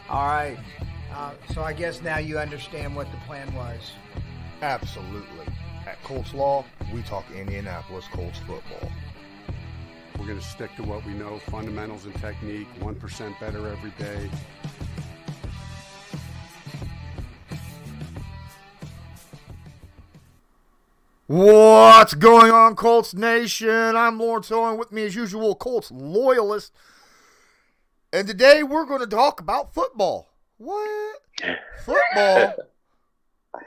All right. So I guess now you understand what the plan was. Absolutely. At Colts Law, we talk Indianapolis Colts football. We're going to stick to what we know, fundamentals and technique, 1% better every day. What's going on, Colts Nation? I'm Lawrence Owen, with me as usual, Colts Loyalist. And today we're going to talk about football. What? Football?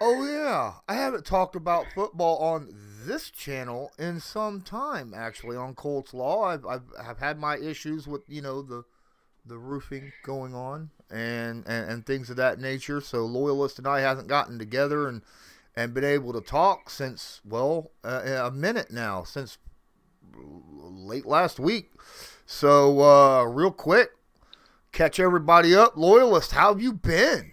Oh, yeah. I haven't talked about football on this channel in some time, actually, on Colts Law. I've had my issues with, the roofing going on and things of that nature. So Loyalist and I haven't gotten together and been able to talk since, a minute now, since late last week. So, real quick, catch everybody up. Loyalist, how have you been?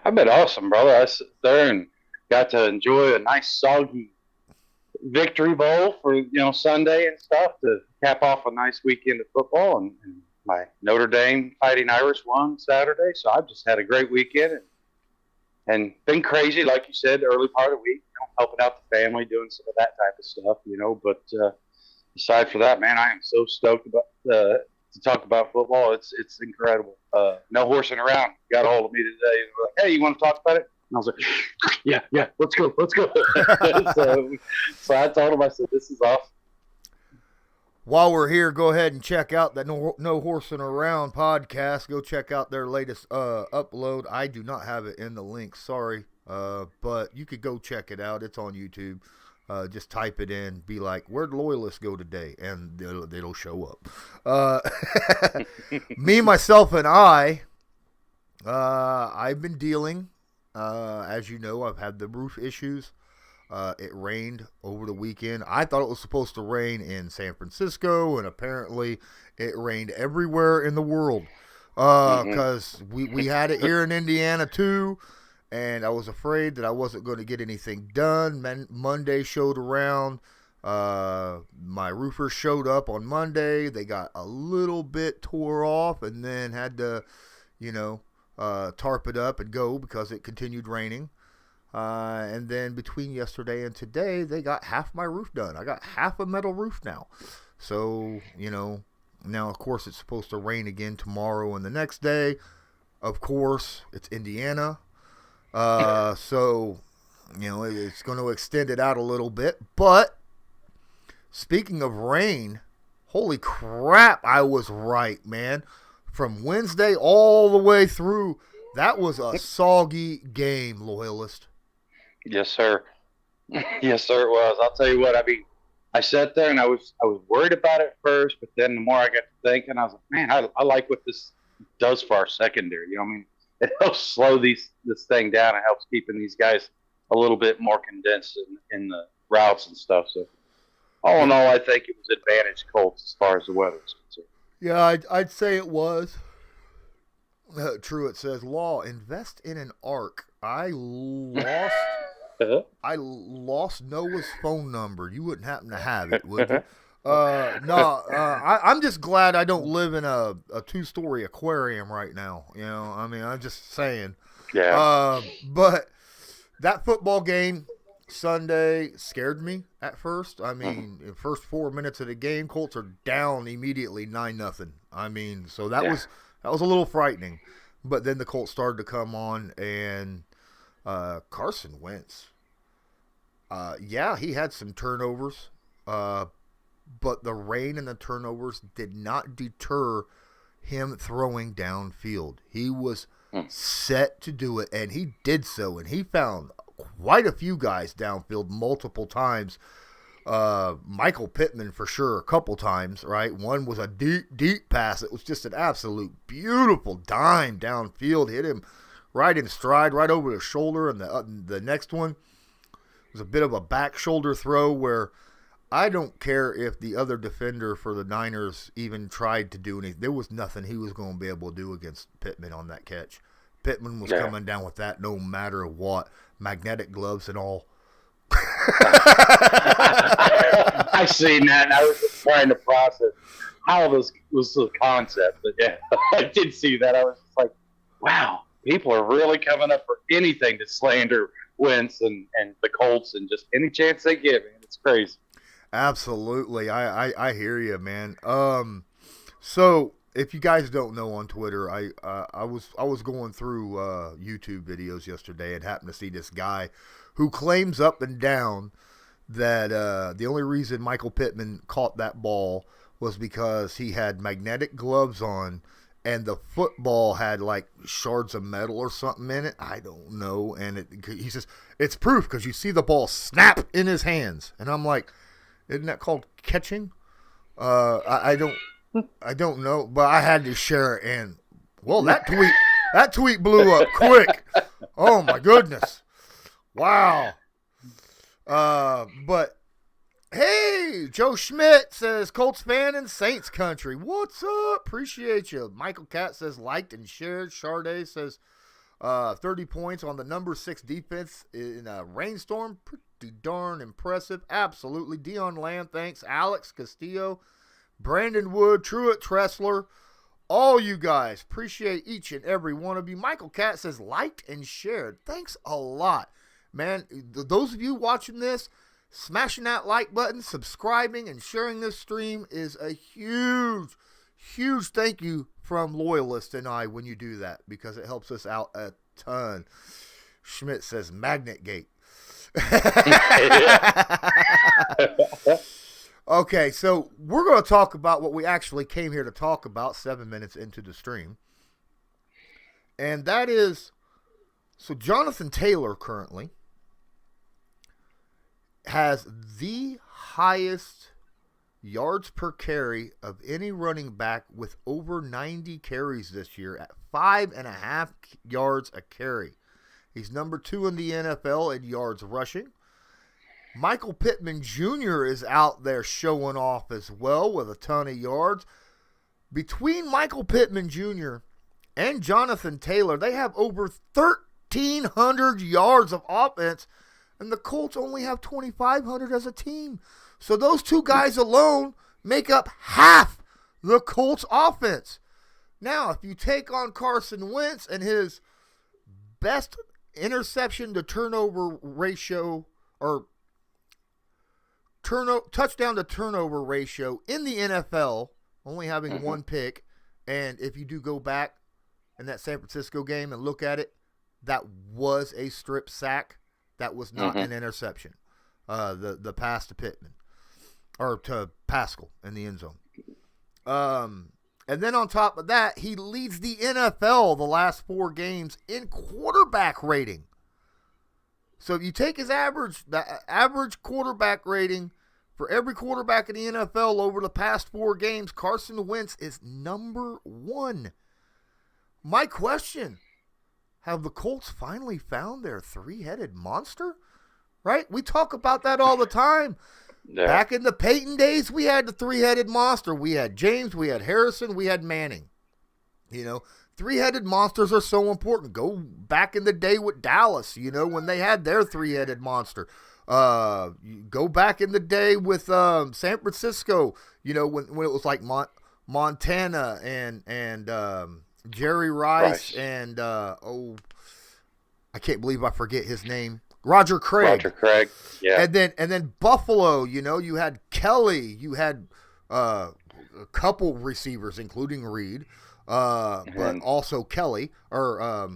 I've been awesome, brother. I sit there and got to enjoy a nice soggy victory bowl for, Sunday and stuff to cap off a nice weekend of football. And my Notre Dame Fighting Irish won Saturday. So I've just had a great weekend and been crazy, like you said, the early part of the week, helping out the family, doing some of that type of stuff, But aside from that, man, I am so stoked about to talk about football. It's incredible. No horsing around. Got a hold of me today and were like, "Hey, you want to talk about it?" And I was like, "Yeah, let's go." so I told him, I said, "This is awesome." While we're here, go ahead and check out that No Horsing Around podcast. Go check out their latest upload. I do not have it in the link, sorry, but you could go check it out. It's on YouTube. Just type it in, be like, "Where'd Loyalists go today?" And it'll show up. Me, myself, and I've been dealing. As you know, I've had the roof issues. It rained over the weekend. I thought it was supposed to rain in San Francisco, and apparently it rained everywhere in the world. Because we had it here in Indiana too. And I was afraid that I wasn't going to get anything done. Monday showed around. My roofers showed up on Monday. They got a little bit tore off and then had to, tarp it up and go because it continued raining. And then between yesterday and today, they got half my roof done. I got half a metal roof now. So, now, of course, it's supposed to rain again tomorrow and the next day. Of course, it's Indiana. So, it's going to extend it out a little bit. But speaking of rain, holy crap, I was right, man. From Wednesday all the way through, that was a soggy game, Loyalist. Yes, sir. Yes, sir, it was. I'll tell you what, I sat there and I was worried about it first, but then the more I got to thinking, I was like, man, I like what this does for our secondary. It helps slow this thing down. It helps keeping these guys a little bit more condensed in the routes and stuff. So, all in all, I think it was advantage Colts as far as the weather is concerned. Yeah, I'd say it was. True, it says, "Law, invest in an arc." I lost Noah's phone number. You wouldn't happen to have it, would you? I'm just glad I don't live in a 2-story aquarium right now. I'm just saying. Yeah. But that football game Sunday scared me at first. In the first 4 minutes of the game, Colts are down immediately 9-0. So that was a little frightening. But then the Colts started to come on, and Carson Wentz. He had some turnovers. But the rain and the turnovers did not deter him throwing downfield. He was set to do it, and he did so. And he found quite a few guys downfield multiple times. Michael Pittman for sure a couple times, right? One was a deep pass. It was just an absolute beautiful dime downfield. Hit him right in stride, right over the shoulder. And the next one was a bit of a back shoulder throw where I don't care if the other defender for the Niners even tried to do anything. There was nothing he was going to be able to do against Pittman on that catch. Pittman was coming down with that no matter what. Magnetic gloves and all. I seen that, and I was just trying to process how this was the concept. But yeah, I did see that. I was just like, wow, people are really coming up for anything to slander Wentz and the Colts and just any chance they get, man. It's crazy. Absolutely. I hear you, man. So if you guys don't know on Twitter, I was going through YouTube videos yesterday and happened to see this guy who claims up and down that the only reason Michael Pittman caught that ball was because he had magnetic gloves on and the football had like shards of metal or something in it. I don't know. And he says, it's proof because you see the ball snap in his hands. And I'm like, isn't that called catching? I don't know, but I had to share it. And, well, that tweet blew up quick. Oh, my goodness. Wow. But hey, Joe Schmidt says, Colts fan in Saints country. What's up? Appreciate you. Michael Catt says, liked and shared. Charday says, 30 points on the number 6 defense in a rainstorm. Pretty darn impressive. Absolutely. Dion Lamb, thanks. Alex Castillo, Brandon Wood, Truett Tressler, all you guys. Appreciate each and every one of you. Michael Catt says, liked and shared. Thanks a lot. Man, those of you watching this, smashing that like button, subscribing, and sharing this stream is a huge, huge thank you from Loyalist and I when you do that because it helps us out a ton. Schmidt says, Magnet Gate. Okay, so we're going to talk about what we actually came here to talk about 7 minutes into the stream. And that is, so Jonathan Taylor currently has the highest yards per carry of any running back with over 90 carries this year at 5.5 yards a carry. He's number 2 in the NFL in yards rushing. Michael Pittman Jr. is out there showing off as well with a ton of yards. Between Michael Pittman Jr. and Jonathan Taylor, they have over 1,300 yards of offense, and the Colts only have 2,500 as a team. So those two guys alone make up half the Colts offense. Now, if you take on Carson Wentz and his best interception to turnover ratio or touchdown to turnover ratio in the NFL, only having one pick, and if you do go back in that San Francisco game and look at it, that was a strip sack. That was not an interception. The pass to Pittman or to Pascal in the end zone. And then on top of that, he leads the NFL the last 4 games in quarterback rating. So if you take his the average quarterback rating for every quarterback in the NFL over the past 4 games, Carson Wentz is number 1. My question, have the Colts finally found their 3-headed monster? Right? We talk about that all the time. Yeah. Back in the Peyton days, we had the 3-headed monster. We had James, we had Harrison, we had Manning. You know, 3-headed monsters are so important. Go back in the day with Dallas, you know, when they had their 3-headed monster. Go back in the day with San Francisco, you know, when it was like Montana and Jerry Rice and I can't believe I forget his name. Roger Craig, yeah. And then Buffalo, you know, you had Kelly, you had a couple receivers, including Reed, but also Kelly or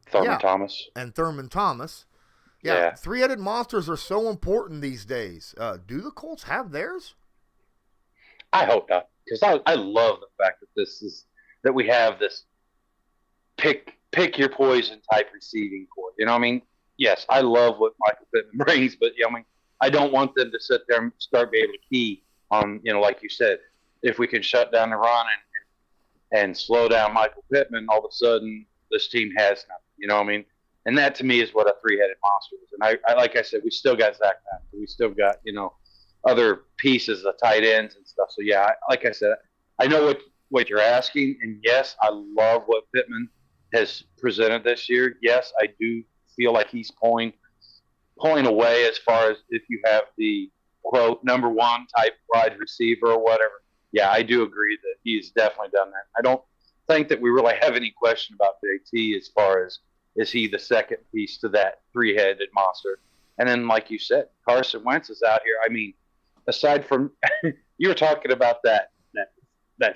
Thurman Thomas. And Thurman Thomas. Yeah, 3-headed monsters are so important these days. Do the Colts have theirs? I hope not, because I love the fact that we have this pick your poison type receiving core. You know what I mean? Yes, I love what Michael Pittman brings, but I mean, I don't want them to sit there and start being able to key on, you know, like you said, if we can shut down the run and slow down Michael Pittman, all of a sudden this team has nothing. You know what I mean? And that to me is what a 3-headed monster is. And I like I said, we still got Zach Pascal. We still got, you know, other pieces, the tight ends and stuff. So yeah, like I said, I know what you're asking, and yes, I love what Pittman has presented this year. Yes, I do feel like he's pulling away as far as if you have the quote number 1 type wide receiver or whatever. Yeah, I do agree that he's definitely done that. I don't think that we really have any question about JT as far as is he the second piece to that three-headed monster. And then, like you said, Carson Wentz is out here. I mean, aside from you were talking about that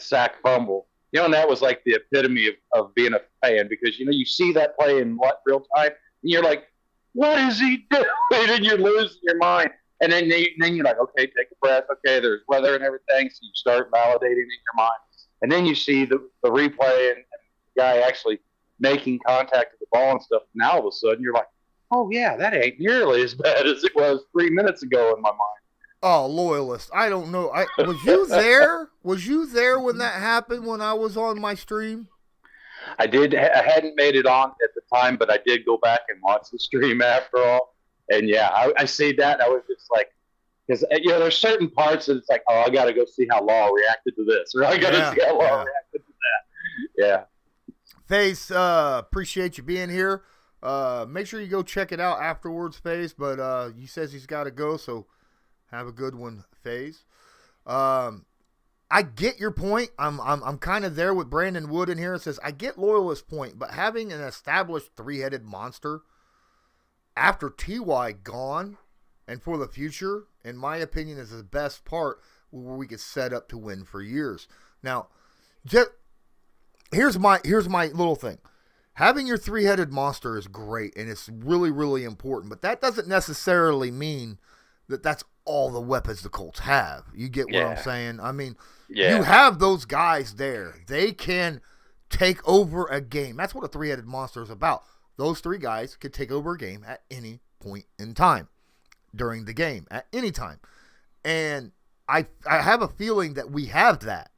sack fumble, and that was like the epitome of being a fan, because you see that play in real time, and you're like, what is he doing? And you're losing your mind. And then you're like, okay, take a breath. Okay, there's weather and everything, so you start validating it in your mind. And then you see the replay and the guy actually making contact with the ball and stuff. Now all of a sudden you're like, oh yeah, that ain't nearly as bad as it was 3 minutes ago in my mind. Oh, Loyalist, I don't know. Was you there? Was you there when that happened when I was on my stream? I did. I hadn't made it on at the time, but I did go back and watch the stream after all. And yeah, I see that. I was just like, because there's certain parts that it's like, oh, I got to go see how Law reacted to this, or I got to see how Law reacted to that. Yeah. Face, appreciate you being here. Make sure you go check it out afterwards, Face. But he says he's got to go, so have a good one, Face. I get your point. I'm kind of there with Brandon Wood in here. It says I get Loyalist's point, but having an established three-headed monster after Ty gone and for the future, in my opinion, is the best part where we could set up to win for years. Now, here's my little thing. Having your three-headed monster is great, and it's really, really important, but that doesn't necessarily mean that that's all the weapons the Colts have. You get what I'm saying? I mean, you have those guys there. They can take over a game. That's what a three-headed monster is about. Those three guys can take over a game at any point in time during the game, at any time. And I have a feeling that we have that.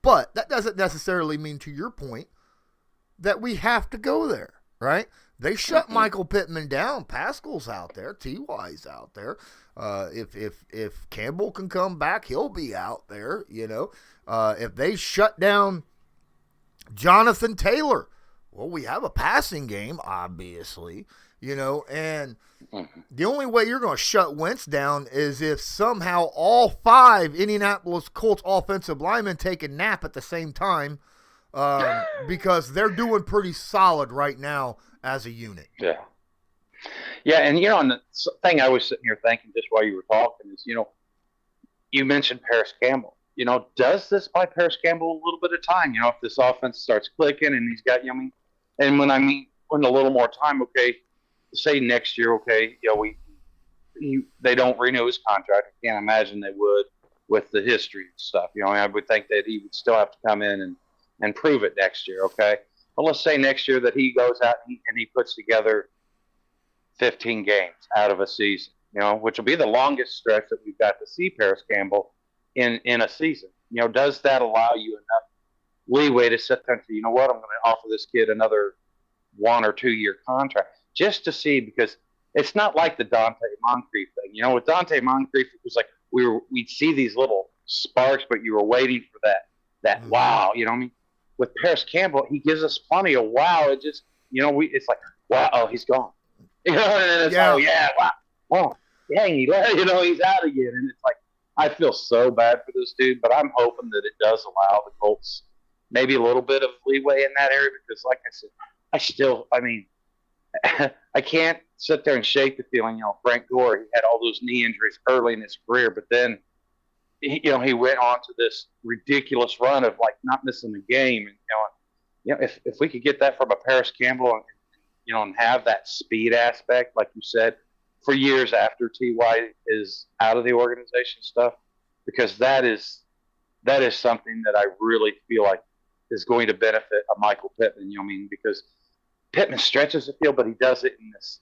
But that doesn't necessarily mean, to your point, that we have to go there, right? They shut Michael Pittman down. Pascal's out there. T.Y.'s out there. If Campbell can come back, he'll be out there, If they shut down Jonathan Taylor, well, we have a passing game, obviously, and the only way you're going to shut Wentz down is if somehow all 5 Indianapolis Colts offensive linemen take a nap at the same time, because they're doing pretty solid right now as a unit. Yeah. Yeah, and, and the thing I was sitting here thinking just while you were talking is, you mentioned Paris Campbell. Does this buy Paris Campbell a little bit of time? If this offense starts clicking and he's got, and when a little more time, okay, say next year, okay, they don't renew his contract. I can't imagine they would with the history and stuff. I would think that he would still have to come in and prove it next year, okay? Well, let's say next year that he goes out and he puts together 15 games out of a season, which will be the longest stretch that we've got to see Paris Campbell in a season. Does that allow you enough leeway to sit there and say, you know what, I'm going to offer this kid another 1 or 2 year contract just to see, because it's not like the Dante Moncrief thing. With Dante Moncrief, it was like we'd see these little sparks, but you were waiting for that wow, With Paris Campbell, he gives us plenty of wow. It just, it's like, wow, oh, he's gone. And it's wow. Oh, dang, he's out again. And it's like, I feel so bad for this dude, but I'm hoping that it does allow the Colts maybe a little bit of leeway in that area, because like I said, I can't sit there and shake the feeling, Frank Gore, he had all those knee injuries early in his career, but then, he went on to this ridiculous run of like not missing a game. And, if we could get that from a Paris Campbell and have that speed aspect, like you said, for years after Ty is out of the organization stuff, because that is something that I really feel like is going to benefit a Michael Pittman, because Pittman stretches the field, but he does it in this,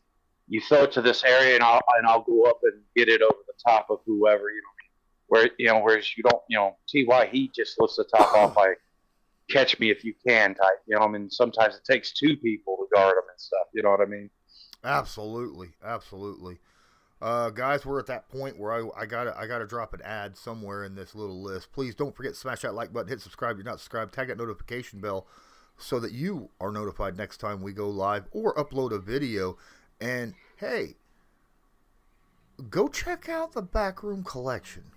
you throw it to this area and I'll go up and get it over the top of whoever, whereas you don't, Ty, he just lifts the top off by catch me if you can type, sometimes it takes 2 people to guard him and stuff, you know what I mean? Absolutely. Guys, we're at that point where I gotta drop an ad somewhere in this little list. Please don't forget to smash that like button, hit subscribe if you're not subscribed, tag that notification bell so that you are notified next time we go live or upload a video. And hey, go check out the Backroom Collection.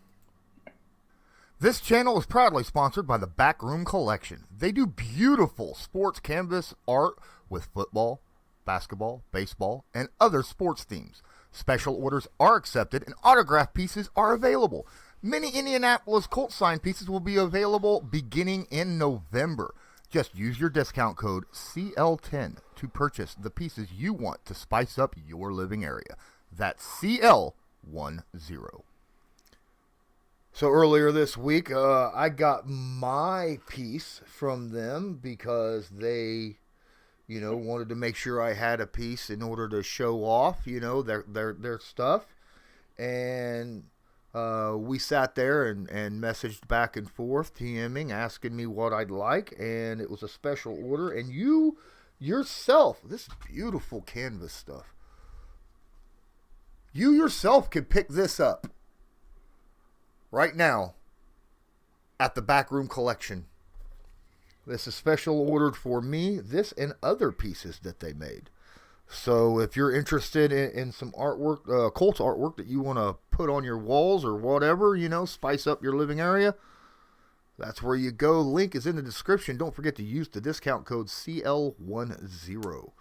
This channel is proudly sponsored by the Backroom Collection. They do beautiful sports canvas art with football, basketball, baseball, and other sports themes. Special orders are accepted and autograph pieces are available. Many Indianapolis Colts signed pieces will be available beginning in November. Just use your discount code CL10 to purchase the pieces you want to spice up your living area. That's CL10. So earlier this week, I got my piece from them because they, wanted to make sure I had a piece in order to show off, their stuff. And we sat there and messaged back and forth, TMing, asking me what I'd like. And it was a special order. And you yourself, this beautiful canvas stuff, you yourself can pick this up right now at the Backroom Collection. This is special ordered for me, this and other pieces that they made. So if you're interested in some artwork, Colts artwork that you want to put on your walls or whatever, spice up your living area, that's where you go. Link is in the description. Don't forget to use the discount code CL10.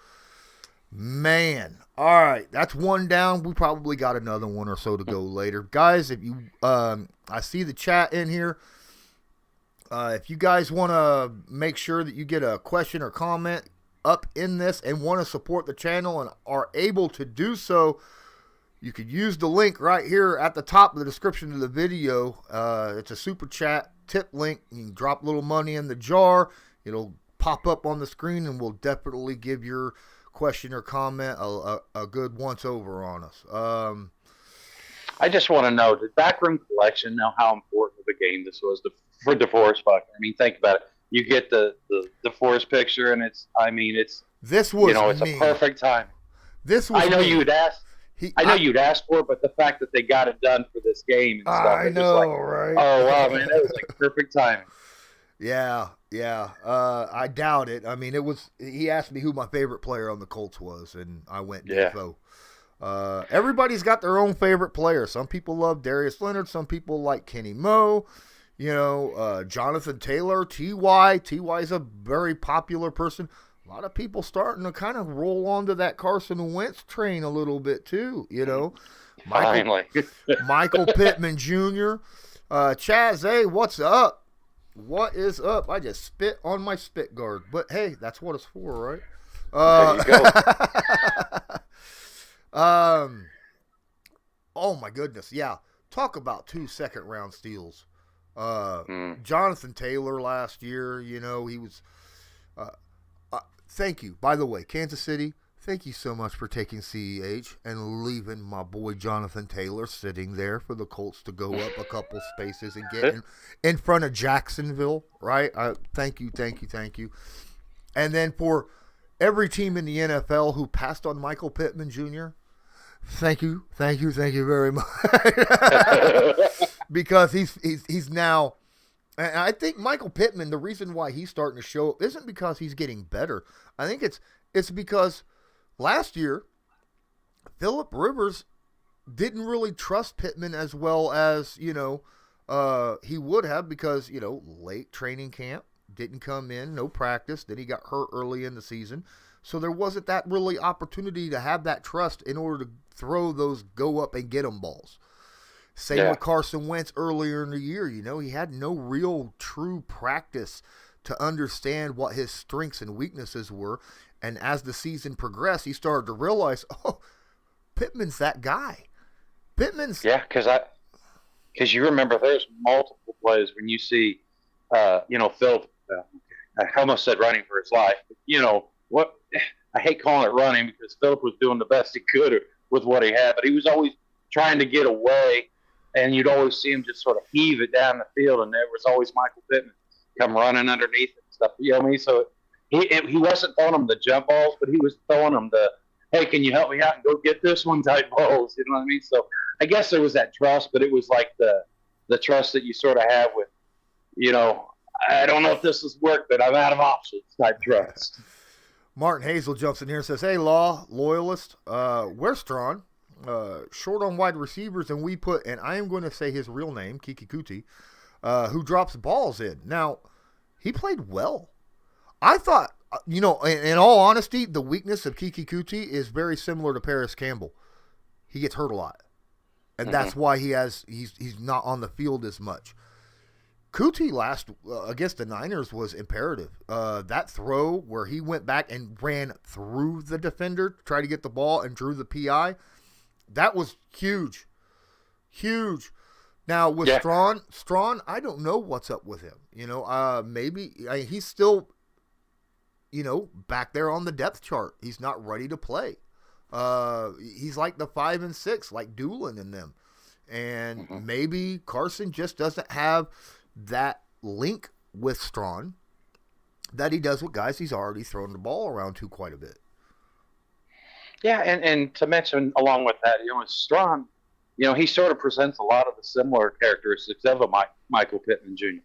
Man, all right, that's one down. We probably got another one or so to go later, guys. If you, I see the chat in here. If you guys want to make sure that you get a question or comment up in this and want to support the channel and are able to do so, you could use the link right here at the top of the description of the video. It's a super chat tip link. You can drop a little money in the jar. It'll pop up on the screen, and we'll definitely give your question or comment a good once over on us. I just want to know, did Backroom Collection know how important of a game this was for DeForest Buckner? I mean, think about it. You get the DeForest picture, and it's this was it's a perfect time. This was I know me. you'd ask. You'd ask for it, but the fact that they got it done for this game and stuff, I know, right? Oh wow, man, that was like perfect timing. Yeah. I doubt it. I mean, he asked me who my favorite player on the Colts was, and I went Defoe. Everybody's got their own favorite player. Some people love Darius Leonard. Some people like Kenny Moe. Jonathan Taylor, T.Y. T.Y.'s a very popular person. A lot of people starting to kind of roll onto that Carson Wentz train a little bit too, Michael Pittman Jr. Chaz, hey, what's up? What is up? I just spit on my spit guard. But hey, that's what it's for, right? There you go. Oh my goodness, yeah. Talk about 2 second-round steals. Jonathan Taylor last year, he was thank you. By the way, Kansas City, thank you so much for taking CEH and leaving my boy Jonathan Taylor sitting there for the Colts to go up a couple spaces and get in front of Jacksonville, right? Thank you. And then for every team in the NFL who passed on Michael Pittman Jr., thank you very much. Because he's now, and I think Michael Pittman, the reason why he's starting to show up isn't because he's getting better. I think it's because last year Phillip Rivers didn't really trust Pittman as well as he would have, because late training camp, didn't come in, no practice, then he got hurt early in the season. So there wasn't that really opportunity to have that trust in order to throw those go up and get them balls. Same with Carson Wentz earlier in the year. He had no real true practice to understand what his strengths and weaknesses were. And as the season progressed, he started to realize, Pittman's that guy. Yeah, because you remember there's multiple plays when you see, Phil. I almost said running for his life. But, what? I hate calling it running because Phillip was doing the best he could with what he had, but he was always trying to get away, and you'd always see him just sort of heave it down the field, and there was always Michael Pittman come running underneath and stuff. You know what I mean? So he wasn't throwing them the jump balls, but he was throwing them the, hey, can you help me out and go get this one type balls? You know what I mean? So I guess there was that trust, but it was like the trust that you sort of have with, I don't know if this has worked, but I'm out of options type trust. Martin Hazel jumps in here and says, hey, Loyalist, we're strong. Short on wide receivers, and we put, and I am going to say his real name, Kiki Kuti, who drops balls in. Now, he played well. I thought, in all honesty, the weakness of Kiki Kuti is very similar to Paris Campbell. He gets hurt a lot, and that's why he's not on the field as much. Kuti against the Niners was imperative. That throw where he went back and ran through the defender to try to get the ball and drew the PI, that was huge. Huge. Now, with Strawn, I don't know what's up with him. Maybe he's still, back there on the depth chart. He's not ready to play. He's like the 5 and 6, like Doolin and them. And maybe Carson just doesn't have that link with Strawn that he does with guys he's already thrown the ball around to quite a bit. Yeah, and to mention along with that, Strawn, he sort of presents a lot of the similar characteristics of a Michael Pittman Jr.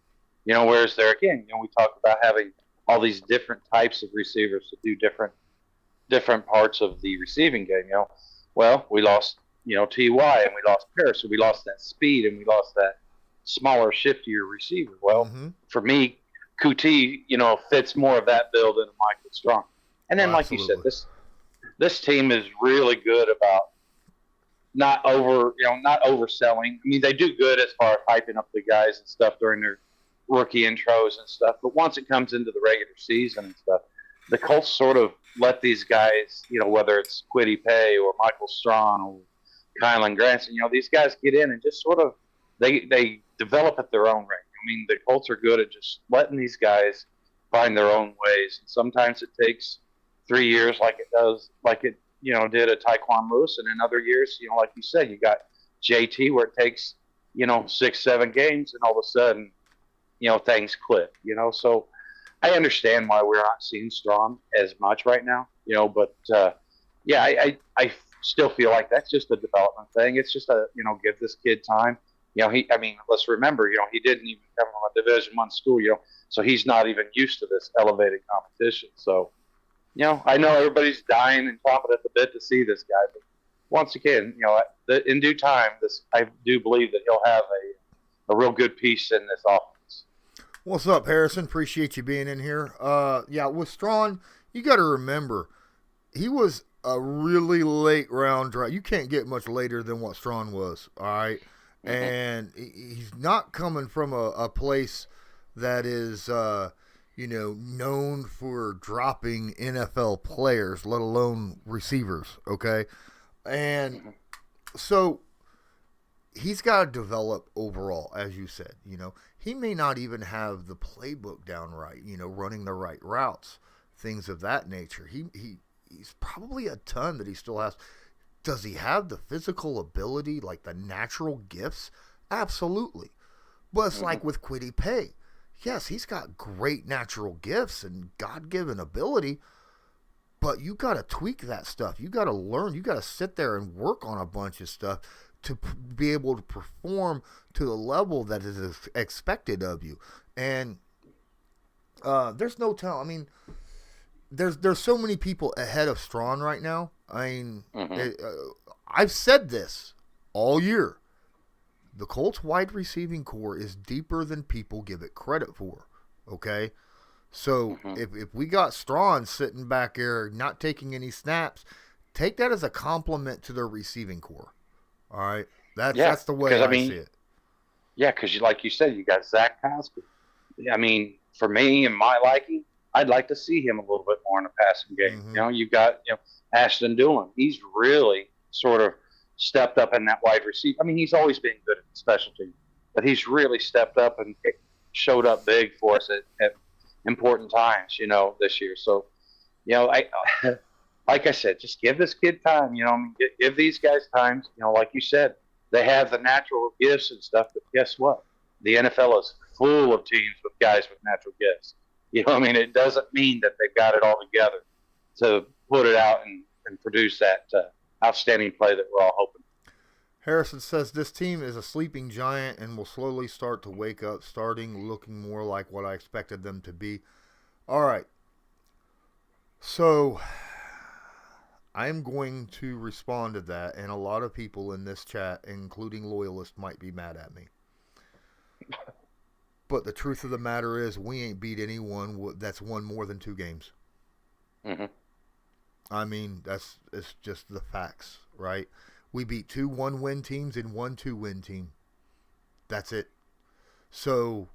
Whereas there again, we talk about having all these different types of receivers to do different parts of the receiving game. Well, we lost Ty and we lost Paris, so we lost that speed and we lost that smaller, shiftier receiver. Well, for me, Kuti, fits more of that bill than Michael Strawn. And then, like you said, this team is really good about not overselling. I mean, they do good as far as hyping up the guys and stuff during their rookie intros and stuff. But once it comes into the regular season and stuff, the Colts sort of let these guys, whether it's Kwity Paye or Michael Strawn or Kylan Granson, these guys get in and just sort of they develop at their own rate. I mean, the Colts are good at just letting these guys find their own ways. And sometimes it takes 3 years, like it did at Tyquan Lewis, and in other years, like you said, you got JT where it takes 6-7 games, and all of a sudden, things click. So I understand why we're not seeing Strawn as much right now. But I still feel like that's just a development thing. It's just give this kid time. Let's remember, he didn't even come from a Division I school, so he's not even used to this elevated competition. So, I know everybody's dying and chomping at the bit to see this guy, but once again, in due time, I do believe that he'll have a real good piece in this offense. What's up, Harrison? Appreciate you being in here. With Strawn, you got to remember, he was a really late round draft. You can't get much later than what Strawn was, all right? And he's not coming from a place that is, known for dropping NFL players, let alone receivers, okay? And so he's got to develop overall, as you said. He may not even have the playbook down right, running the right routes, things of that nature. He's probably a ton that he still has. Does he have the physical ability, like the natural gifts? Absolutely. But it's like with Kwity Paye. Yes, he's got great natural gifts and God-given ability, but you got to tweak that stuff. You got to learn. You got to sit there and work on a bunch of stuff to be able to perform to the level that is expected of you. And there's no telling. I mean, there's so many people ahead of Strawn right now. I mean, I've said this all year. The Colts wide receiving core is deeper than people give it credit for, okay? So if we got Strawn sitting back there not taking any snaps, take that as a compliment to their receiving core, all right? That's the way I see it. Yeah, because like you said, you got Zach Pascal. I mean, for me and my liking, I'd like to see him a little bit more in the passing game. You've got Ashton Doolin. He's really sort of stepped up in that wide receiver. I mean, he's always been good at the special team, but he's really stepped up and showed up big for us at important times, this year. So, like I said, just give this kid time, give these guys time. Like you said, they have the natural gifts and stuff, but guess what? The NFL is full of teams with guys with natural gifts. It doesn't mean that they've got it all together to put it out and produce that outstanding play that we're all hoping. Harrison says this team is a sleeping giant and will slowly start to wake up, starting looking more like what I expected them to be. All right. So I'm going to respond to that, and a lot of people in this chat, including Loyalist, might be mad at me. But the truth of the matter is, we ain't beat anyone that's won more than 2 games. Mm-hmm. I mean, it's just the facts, right? We beat 2 1-win teams and 1 2-win team. That's it. So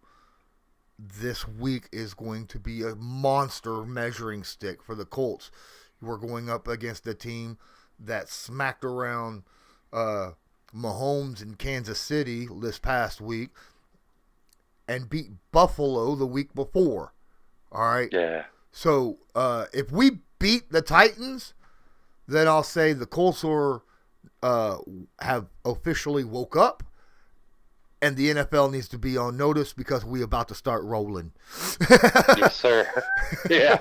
this week is going to be a monster measuring stick for the Colts. We're going up against a team that smacked around Mahomes in Kansas City this past week and beat Buffalo the week before. All right? Yeah. So if we beat the Titans, then I'll say the Colts have officially woke up, and the NFL needs to be on notice because we're about to start rolling. Yes, sir. Yeah.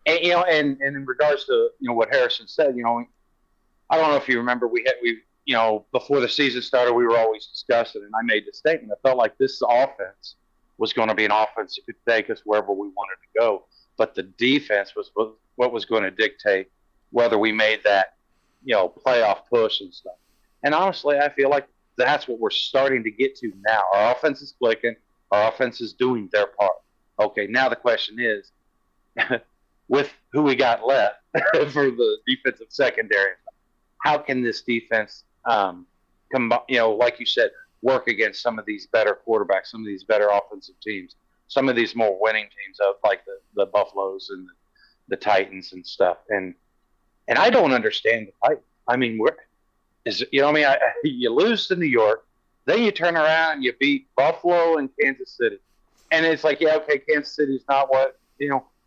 And, and in regards to, what Harrison said, I don't know if you remember, we before the season started, we were always discussing, and I made the statement. I felt like this offense was going to be an offense that could take us wherever we wanted to go. But the defense was what was going to dictate whether we made that, playoff push and stuff. And honestly, I feel like that's what we're starting to get to now. Our offense is clicking. Our offense is doing their part. Okay, now the question is, with who we got left for the defensive secondary, how can this defense, like you said, work against some of these better quarterbacks, some of these better offensive teams, some of these more winning teams, like the Buffaloes and the Titans and stuff. And I don't understand the Titans. I mean, you lose to New York, then you turn around and you beat Buffalo and Kansas City. And it's like, yeah, okay, Kansas City's not what,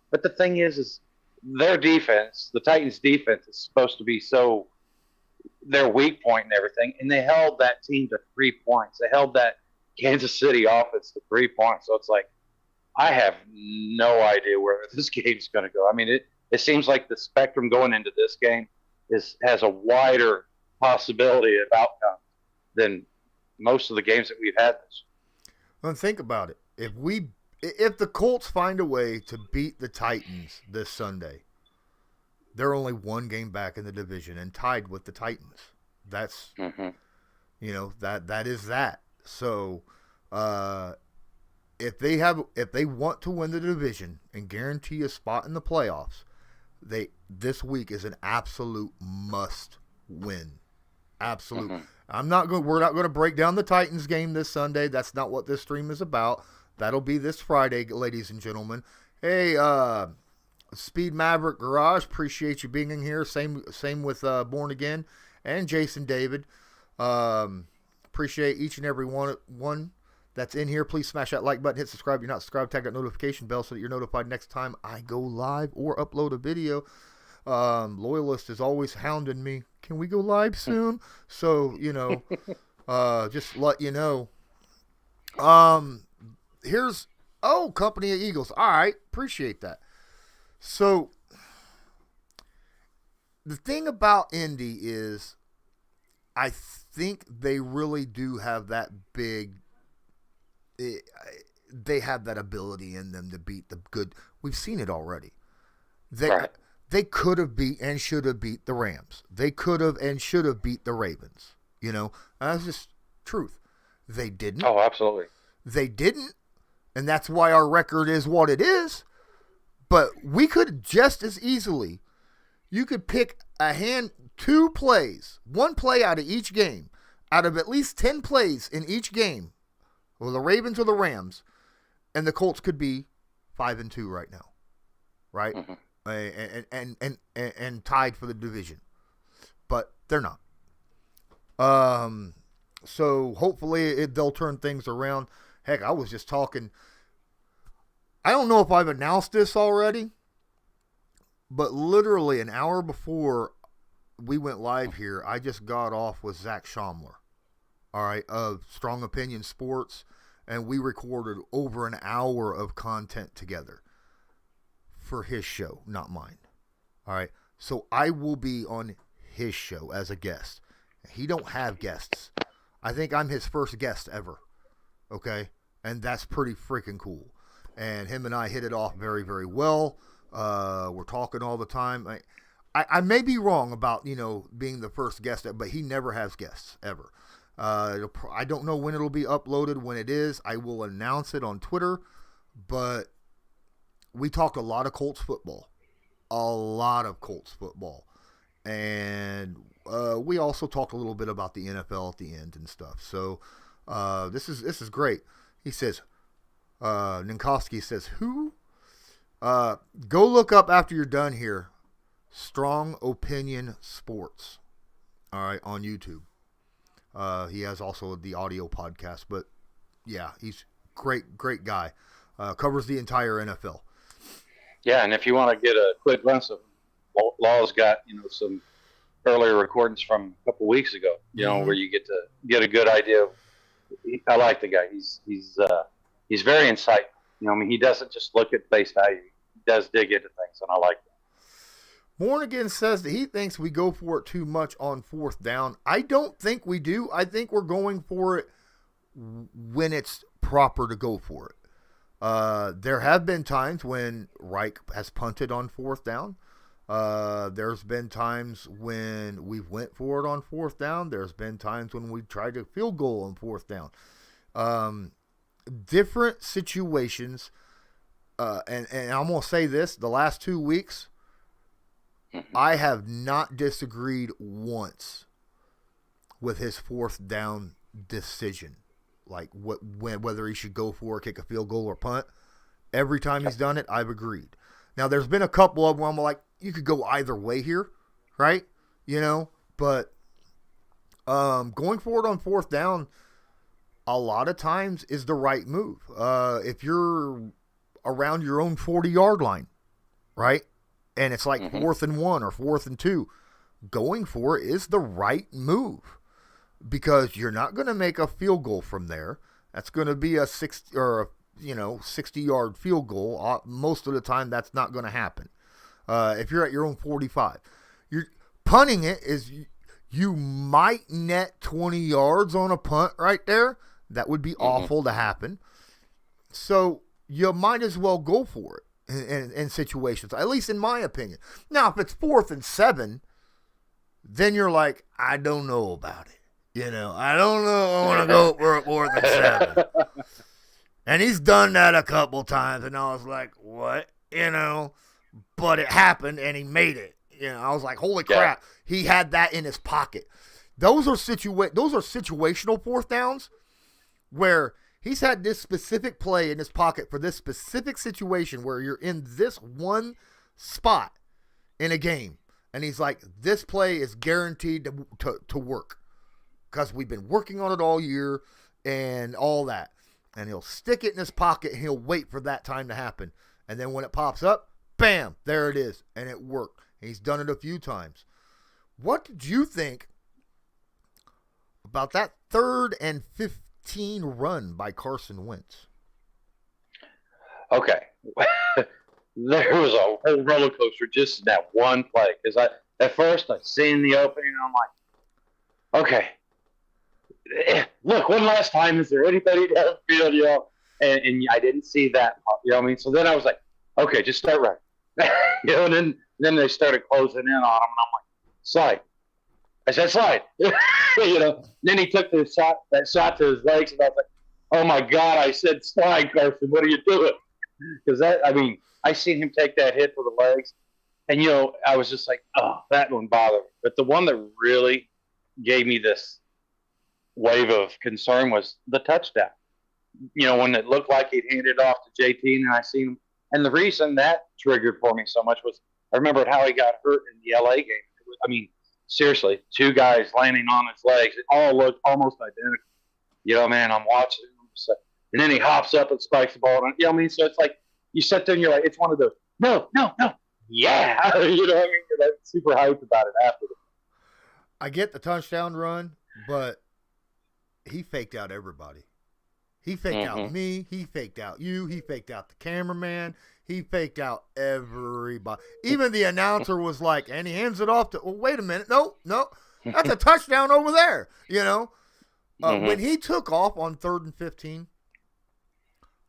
but the thing is their defense, the Titans' defense, is supposed to be so their weak point and everything, and they held that team to 3 points. They held that Kansas City offense to 3 points. So it's like, I have no idea where this game's going to go. I mean, it seems like the spectrum going into this game has a wider possibility of outcome than most of the games that we've had this year. Well, think about it. If the Colts find a way to beat the Titans this Sunday, they're only 1 game back in the division and tied with the Titans. That's that is that. So if they want to win the division and guarantee a spot in the playoffs, this week is an absolute must win. Absolute. We're not going to break down the Titans game this Sunday. That's not what this stream is about. That'll be this Friday, ladies and gentlemen. Hey, Speed Maverick Garage, appreciate you being in here. Same with Born Again and Jason David. Appreciate each and every one that's in here. Please smash that like button, hit subscribe if you're not subscribed, tag that notification bell so that you're notified next time I go live or upload a video. Loyalist is always hounding me. Can we go live soon? So, just let you know. Here's Company of Eagles. All right, appreciate that. So the thing about Indy is I think they really do have that big they have that ability in them to beat the good. We've seen it already. They could have beat and should have beat the Rams. They could have and should have beat the Ravens. That's just truth. They didn't. Oh, absolutely. They didn't, and that's why our record is what it is. But we could just as easily, you could pick 2 plays, 1 play out of each game, out of at least 10 plays in each game, or the Ravens or the Rams, and the Colts could be 5-2 right now, right? Mm-hmm. And tied for the division, but they're not. So hopefully they'll turn things around. Heck, I was just talking. I don't know if I've announced this already, but literally an hour before we went live here, I just got off with Zach Schaumler, all right, of Strong Opinion Sports, and we recorded over an hour of content together for his show, not mine, all right? So I will be on his show as a guest. He don't have guests. I think I'm his first guest ever, okay? And that's pretty freaking cool. And him and I hit it off very, very well. We're talking all the time. I may be wrong about, being the first guest, but he never has guests, ever. I don't know when it'll be uploaded. When it is, I will announce it on Twitter. But we talked a lot of Colts football. And we also talked a little bit about the NFL at the end and stuff. So this is great. He says, Ninkowski says, who? Go look up after you're done here. Strong Opinion Sports. All right, on YouTube. He has also the audio podcast, but yeah, he's great guy. Covers the entire NFL. Yeah, and if you want to get a quick glimpse of Law's got, some earlier recordings from a couple weeks ago, where you get to get a good idea of. I like the guy. He's very insightful. He doesn't just look at face value. He does dig into things, and I like that. Born Again says that he thinks we go for it too much on fourth down. I don't think we do. I think we're going for it when it's proper to go for it. There have been times when Reich has punted on fourth down. There's been times when we went for it on fourth down. There's been times when we tried to field goal on fourth down. Different situations. And I'm going to say this, the last 2 weeks, I have not disagreed once with his fourth down decision. Like whether he should go for, kick a field goal, or punt. Every time he's done it, I've agreed. Now, there's been a couple of them where I'm like, you could go either way here, right? But going forward on fourth down, a lot of times is the right move. If you're around your own 40-yard line, right? And it's like 4th and 1 or 4th and 2, going for it is the right move because you're not going to make a field goal from there. That's going to be a 60-yard field goal. Most of the time, that's not going to happen. If you're at your own 45, you're punting it is you might net 20 yards on a punt right there. That would be awful to happen. So you might as well go for it. In situations, at least in my opinion. Now, if it's 4th and 7, then you're like, I don't know about it. I don't know. I want to go for 4th and 7. And he's done that a couple times, and I was like, what? But it happened, and he made it. I was like, holy crap. He had that in his pocket. Those are situational fourth downs where he's had this specific play in his pocket for this specific situation where you're in this one spot in a game. And he's like, this play is guaranteed to work because we've been working on it all year and all that. And he'll stick it in his pocket and he'll wait for that time to happen. And then when it pops up, bam, there it is. And it worked. And he's done it a few times. What did you think about that 3rd and 15 run by Carson Wentz? Okay. There was a whole roller coaster just in that one play. Because at first I seen the opening and I'm like, okay, look, one last time, is there anybody downfield? And I didn't see that. So then I was like, okay, just start right. And then they started closing in on him, and I'm like, slide. I said, slide. Then he took that shot to his legs, and I was like, oh, my God, I said slide, Carson. What are you doing? Because I seen him take that hit for the legs, and, I was just like, oh, that one bothered me. But the one that really gave me this wave of concern was the touchdown. When it looked like he'd handed off to JT, and I seen him. And the reason that triggered for me so much was I remembered how he got hurt in the LA game. Seriously, 2 guys landing on his legs. It all looked almost identical. Man, I'm watching. And then he hops up and spikes the ball. So it's like you sit there and you're like, it's one of those, no. Yeah. You're super hyped about it after. I get the touchdown run, but he faked out everybody. He faked out me. He faked out you. He faked out the cameraman. He faked out everybody. Even the announcer was like, and he hands it off to, wait a minute. No. That's a touchdown over there. When he took off on 3rd and 15,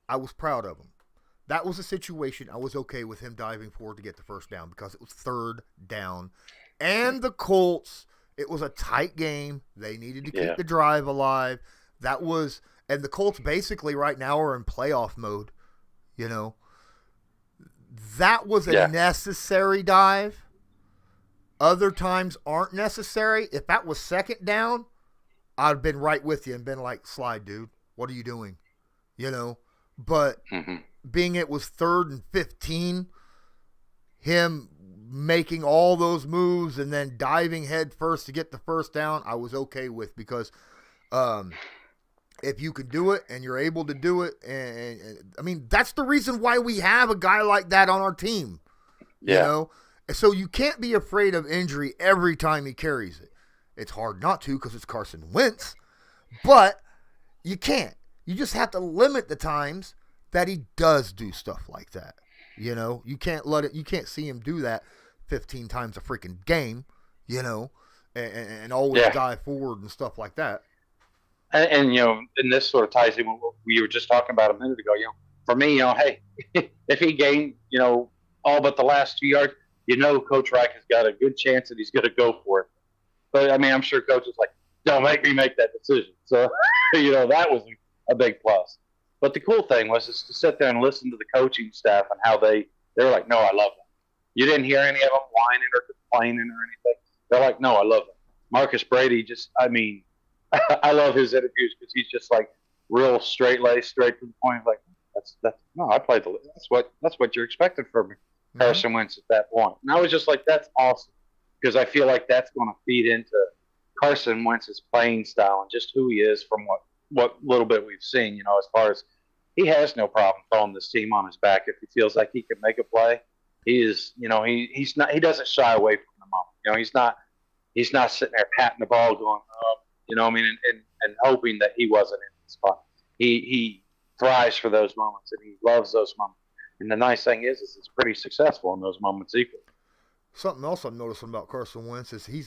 I was proud of him. That was a situation I was okay with him diving forward to get the first down because it was 3rd down. And the Colts It was a tight game. They needed to keep the drive alive. And the Colts basically right now are in playoff mode. You know, that was a necessary dive. Other times aren't necessary. If that was second down, I'd have been right with you and been like, slide, dude. What are you doing? You know, but being it was 3rd and 15, him making all those moves and then diving head first to get the first down, I was okay with, because if you can do it and you're able to do it, and I mean, that's the reason why we have a guy like that on our team. You know? So you can't be afraid of injury every time he carries it. It's hard not to because it's Carson Wentz, but you can't. You just have to limit the times that he does do stuff like that. You know, you can't see him do that 15 times a freaking game, you know, and always dive forward and stuff like that. And you know, and this sort of ties in with what we were just talking about a minute ago. You know, for me, you know, hey, if he gained, you know, all but the last 2 yards, you know, Coach Reich has got a good chance that he's going to go for it. But I mean, I'm sure Coach is like, don't make me make that decision. So, you know, that was a big plus. But the cool thing was to sit there and listen to the coaching staff and how they were like, no, I love them. You didn't hear any of them whining or complaining or anything. They're like, no, I love them. Marcus Brady I mean, I love his interviews because he's just like real straight-laced, straight to the point. Like, no, I played that's what you're expecting from me. Carson Wentz at that point. And I was just like, that's awesome, because I feel like that's going to feed into Carson Wentz's playing style and just who he is from what little bit we've seen, you know, as far as he has no problem throwing this team on his back if he feels like he can make a play. He is, you know, he doesn't shy away from the moment. You know, he's not sitting there patting the ball going, you know what I mean, and hoping that he wasn't in the spot. He thrives for those moments, and he loves those moments. And the nice thing is he's pretty successful in those moments equally. Something else I'm noticing about Carson Wentz is he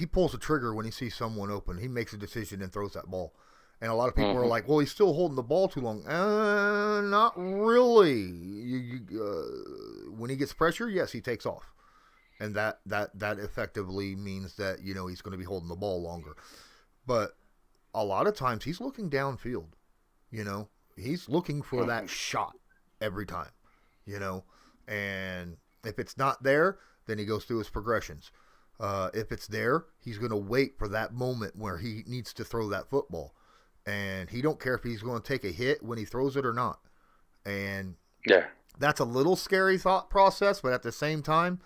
pulls the trigger when he sees someone open. He makes a decision and throws that ball. And a lot of people are like, well, he's still holding the ball too long. Not really. When he gets pressure, yes, he takes off. And that effectively means that, you know, he's going to be holding the ball longer. But a lot of times he's looking downfield, you know. He's looking for that shot every time, you know. And if it's not there, then he goes through his progressions. If it's there, he's going to wait for that moment where he needs to throw that football. And he don't care if he's going to take a hit when he throws it or not. And that's a little scary thought process, but at the same time,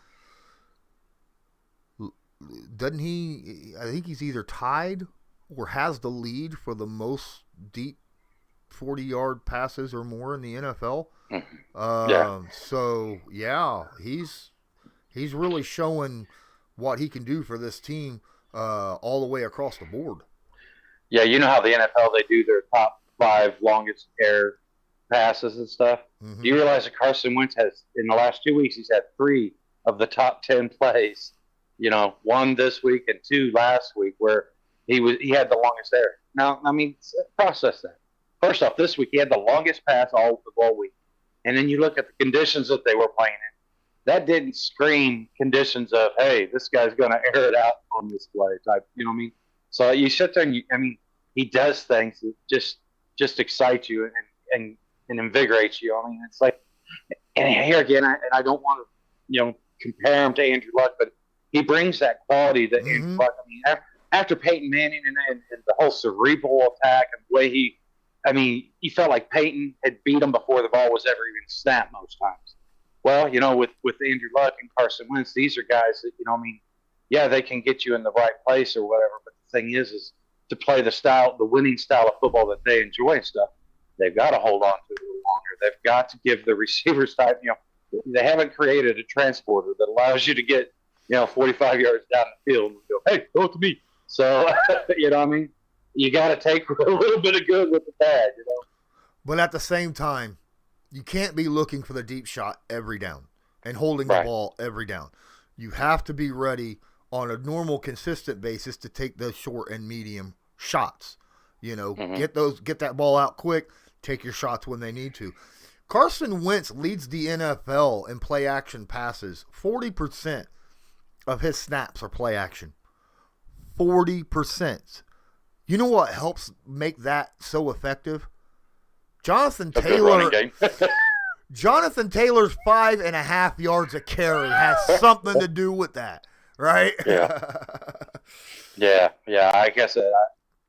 doesn't he? I think he's either tied or has the lead for the most deep 40-yard passes or more in the NFL. So he's really showing what he can do for this team all the way across the board. Yeah, you know how the NFL, they do their top 5 longest air passes and stuff. Do you realize that Carson Wentz has, in the last 2 weeks, he's had 3 of the top 10 plays. You know, 1 this week and 2 last week, where he had the longest air. Now, I mean, process that. First off, this week he had the longest pass all week. And then you look at the conditions that they were playing in. That didn't scream conditions of, hey, this guy's going to air it out on this play type. You know what I mean? So you sit there and he does things that just excite you and invigorate you. I mean, it's like, and here again, I don't want to, you know, compare him to Andrew Luck, but he brings that quality that Andrew Luck. I mean, after Peyton Manning and the whole cerebral attack and the way you felt like Peyton had beat him before the ball was ever even snapped most times. Well, you know, with Andrew Luck and Carson Wentz, these are guys that, you know, I mean, yeah, they can get you in the right place or whatever, but the thing is to play the winning style of football that they enjoy and stuff, they've got to hold on to it a little longer. They've got to give the receivers time. You know, they haven't created a transporter that allows you to get, you know, 45 yards down the field and go, hey, throw it to me. So, you know what I mean? You got to take a little bit of good with the bad, you know. But at the same time, you can't be looking for the deep shot every down and holding the ball every down. You have to be ready on a normal, consistent basis to take those short and medium shots. You know, get that ball out quick, take your shots when they need to. Carson Wentz leads the NFL in play action passes. 40% of his snaps are play action. 40%. You know what helps make that so effective? Jonathan Taylor. Jonathan Taylor's 5.5 yards a carry has something to do with that, right? Yeah. Yeah. I guess on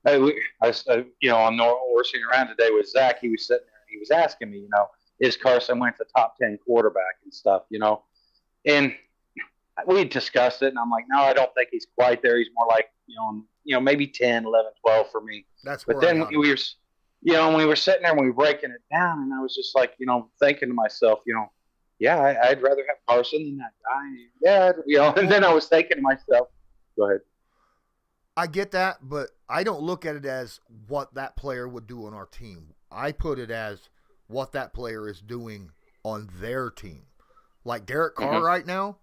horsing around today with Zach, he was sitting there and he was asking me, is Carson Wentz a top 10 quarterback and stuff, and we discussed it, and I'm like, no, I don't think he's quite there. He's more like, maybe 10, 11, 12 for me. But then we were sitting there and we were breaking it down, and I was just like, thinking to myself, I'd rather have Carson than that guy. Yeah, and then I was thinking to myself, go ahead. I get that, but I don't look at it as what that player would do on our team. I put it as what that player is doing on their team. Like Derek Carr right now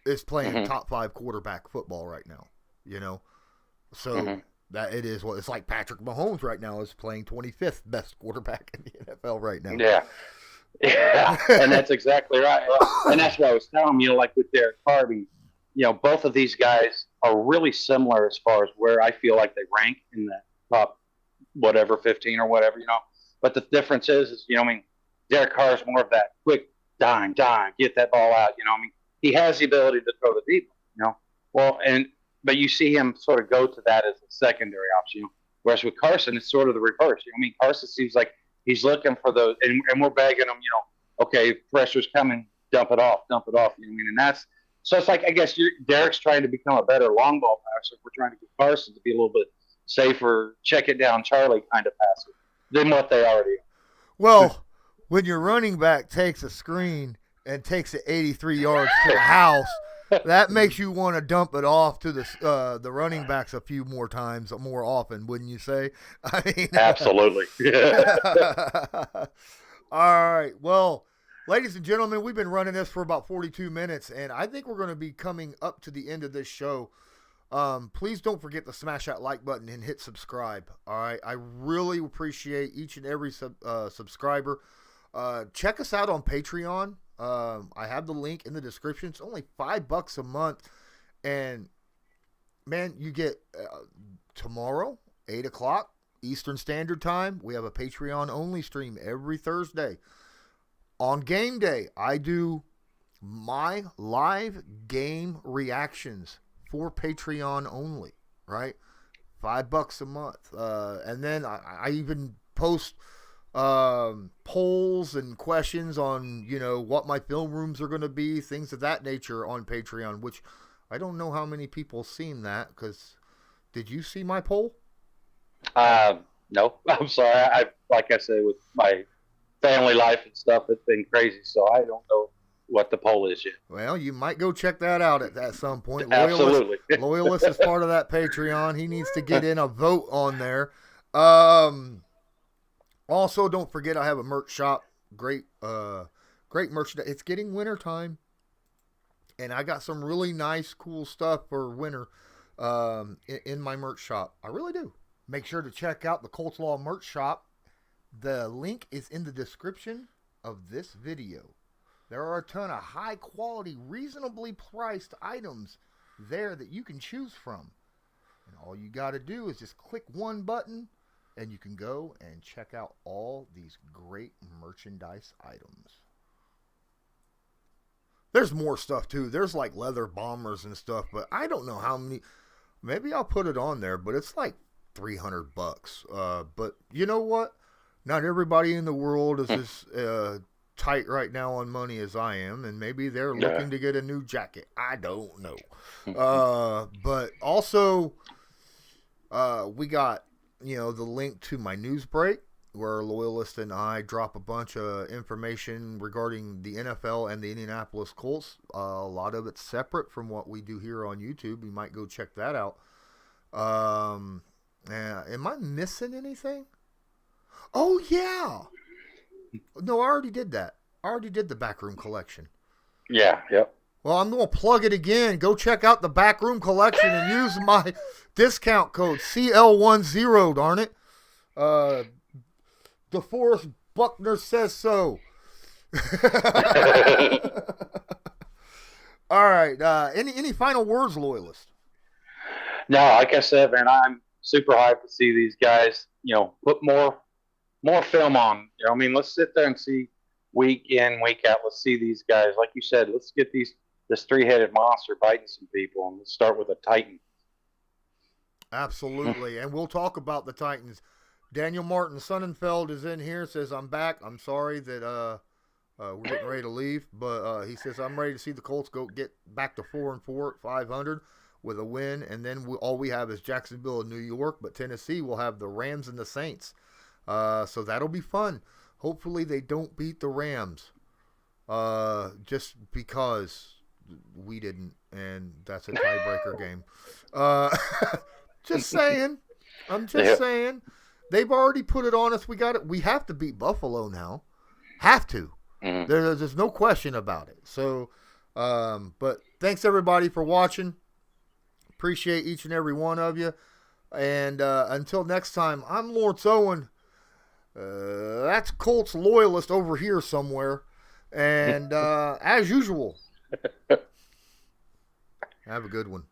is playing top 5 quarterback football right now, So that it is what it's like. Patrick Mahomes right now is playing 25th best quarterback in the NFL right now. Yeah, and that's exactly right. And that's what I was telling him, like with Derek Carr, both of these guys are really similar as far as where I feel like they rank in the top, 15 or whatever, But the difference is Derek Carr is more of that quick dime, get that ball out, He has the ability to throw the deep, but you see him sort of go to that as a secondary option, whereas with Carson, it's sort of the reverse. Carson seems like he's looking for those, and we're begging him, okay, pressure's coming, dump it off, and that's, so it's like, I guess Derek's trying to become a better long ball passer. We're trying to get Carson to be a little bit safer, check it down, Charlie kind of passer than what they already are. Well, when your running back takes a screen and takes it 83 yards to the house, that makes you want to dump it off to the running backs a few more times, more often, wouldn't you say? I mean, absolutely. All right. Well, ladies and gentlemen, we've been running this for about 42 minutes, and I think we're going to be coming up to the end of this show. Please don't forget to smash that like button and hit subscribe. All right. I really appreciate each and every subscriber. Check us out on Patreon. I have the link in the description. It's only $5 a month. And man, you get tomorrow, 8:00 Eastern Standard Time. We have a Patreon only stream every Thursday. On game day, I do my live game reactions for Patreon only, right? $5 a month. And then I even post polls and questions on, what my film rooms are going to be, things of that nature on Patreon, which I don't know how many people seen that, because did you see my poll? No, I'm sorry. Like I said, with my family life and stuff, it's been crazy, so I don't know what the poll is yet. Well, you might go check that out at some point. Absolutely. Loyalist is part of that Patreon. He needs to get in a vote on there. Also, don't forget I have a merch shop. Great merchandise. It's getting winter time, and I got some really nice, cool stuff for winter in my merch shop. I really do. Make sure to check out the Colts Law merch shop. The link is in the description of this video. There are a ton of high-quality, reasonably priced items there that you can choose from. And all you got to do is just click one button, and you can go and check out all these great merchandise items. There's more stuff, too. There's like leather bombers and stuff, but I don't know how many. Maybe I'll put it on there, but it's like $300. But you know what? Not everybody in the world is as tight right now on money as I am, and maybe they're looking to get a new jacket. I don't know. But also, we got, the link to my news break, where Loyalist and I drop a bunch of information regarding the NFL and the Indianapolis Colts. A lot of it's separate from what we do here on YouTube. You might go check that out. Am I missing anything? Oh, yeah. No, I already did that. I already did the Backroom Collection. Yeah, yep. Well, I'm going to plug it again. Go check out the Backroom Collection and use my discount code CL10, darn it. DeForest Buckner says so. All right. Any final words, Loyalist? No, like I said, man, I'm super hyped to see these guys. Put more film on. I mean, let's sit there and see week in, week out. Let's see these guys. Like you said, let's get this three-headed monster biting some people, and let's start with a Titan. Absolutely, and we'll talk about the Titans. Daniel Martin Sonnenfeld is in here. Says I'm back. I'm sorry that we're getting ready to leave, but he says I'm ready to see the Colts get back to 4-4 at 500 with a win, and then all we have is Jacksonville and New York, but Tennessee will have the Rams and the Saints. So that'll be fun. Hopefully they don't beat the Rams, just because we didn't, and that's a tiebreaker game. Just saying. I'm just saying. They've already put it on us. We have to beat Buffalo now. Have to. Mm-hmm. There's no question about it. So, but thanks everybody for watching. Appreciate each and every one of you. And until next time, I'm Lawrence Owen. That's Colts Loyalist over here somewhere. And as usual, have a good one.